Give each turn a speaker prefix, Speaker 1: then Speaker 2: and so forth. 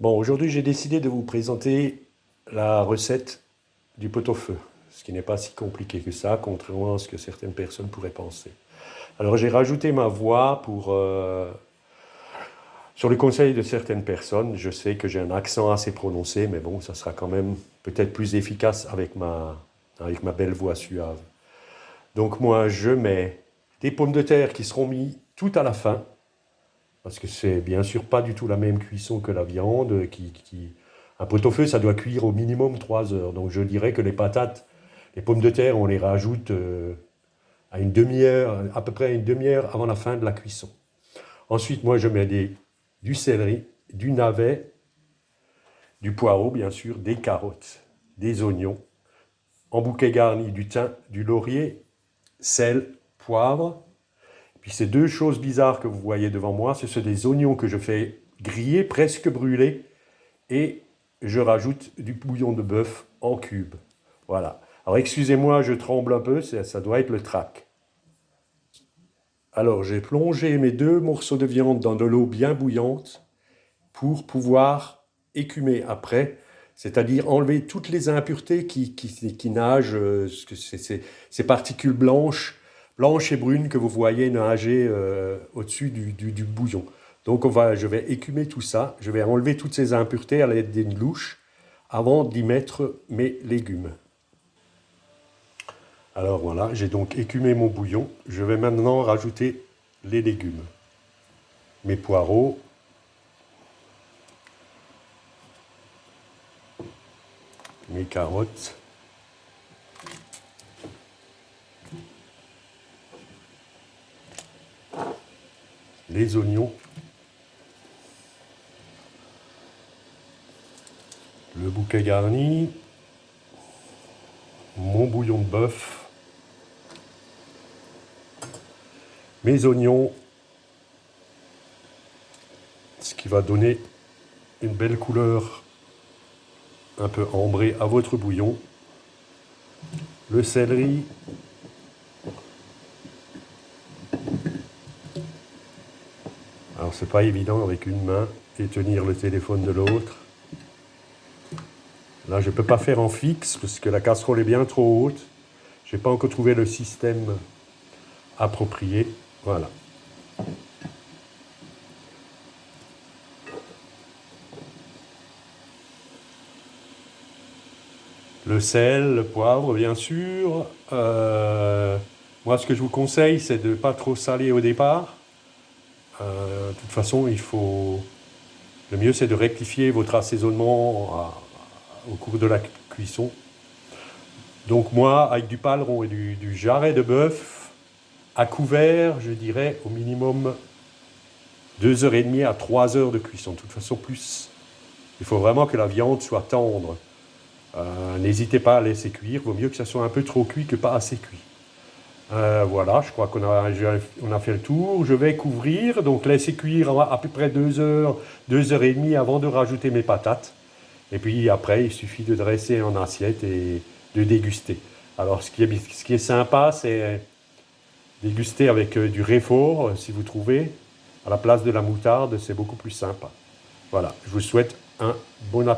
Speaker 1: Bon, aujourd'hui, j'ai décidé de vous présenter la recette du pot-au-feu, ce qui n'est pas si compliqué que ça, contrairement à ce que certaines personnes pourraient penser. Alors, j'ai rajouté ma voix sur le conseil de certaines personnes. Je sais que j'ai un accent assez prononcé, mais bon, ça sera quand même peut-être plus efficace avec ma belle voix suave. Donc, moi, je mets des pommes de terre qui seront mises tout à la fin, parce que c'est bien sûr pas du tout la même cuisson que la viande. Un pot-au-feu, ça doit cuire au minimum 3 heures. Donc je dirais que les patates, les pommes de terre, on les rajoute à une demi-heure, à peu près à une demi-heure avant la fin de la cuisson. Ensuite, moi, je mets du céleri, du navet, du poireau, bien sûr, des carottes, des oignons, en bouquet garni du thym, du laurier, sel, poivre. Puis ces deux choses bizarres que vous voyez devant moi, ce sont des oignons que je fais griller, presque brûler, et je rajoute du bouillon de bœuf en cubes. Voilà. Alors excusez-moi, je tremble un peu, ça doit être le trac. Alors j'ai plongé mes 2 morceaux de viande dans de l'eau bien bouillante pour pouvoir écumer après, c'est-à-dire enlever toutes les impuretés qui nagent, ces particules blanches et brunes que vous voyez nager au-dessus du bouillon. Donc je vais écumer tout ça, je vais enlever toutes ces impuretés à l'aide d'une louche avant d'y mettre mes légumes. Alors voilà, j'ai donc écumé mon bouillon. Je vais maintenant rajouter les légumes. Mes poireaux, mes carottes, les oignons, le bouquet garni, mon bouillon de bœuf, mes oignons, ce qui va donner une belle couleur un peu ambrée à votre bouillon, le céleri, alors c'est pas évident avec une main et tenir le téléphone de l'autre. Là, je ne peux pas faire en fixe parce que la casserole est bien trop haute. Je n'ai pas encore trouvé le système approprié. Voilà. Le sel, le poivre, bien sûr. Moi, ce que je vous conseille, c'est de ne pas trop saler au départ. De toute façon, le mieux, c'est de rectifier votre assaisonnement au cours de la cuisson. Donc moi, avec du paleron et du jarret de bœuf, à couvert, je dirais au minimum 2h30 à 3 heures de cuisson. De toute façon, plus. Il faut vraiment que la viande soit tendre. N'hésitez pas à laisser cuire. Vaut mieux que ça soit un peu trop cuit que pas assez cuit. Voilà, je crois on a fait le tour. Je vais couvrir, donc laisser cuire à peu près 2 heures, 2h30 avant de rajouter mes patates. Et puis après, il suffit de dresser en assiette et de déguster. Alors, ce qui est sympa, c'est déguster avec du réfort, si vous trouvez, à la place de la moutarde, c'est beaucoup plus sympa. Voilà, je vous souhaite un bon appétit.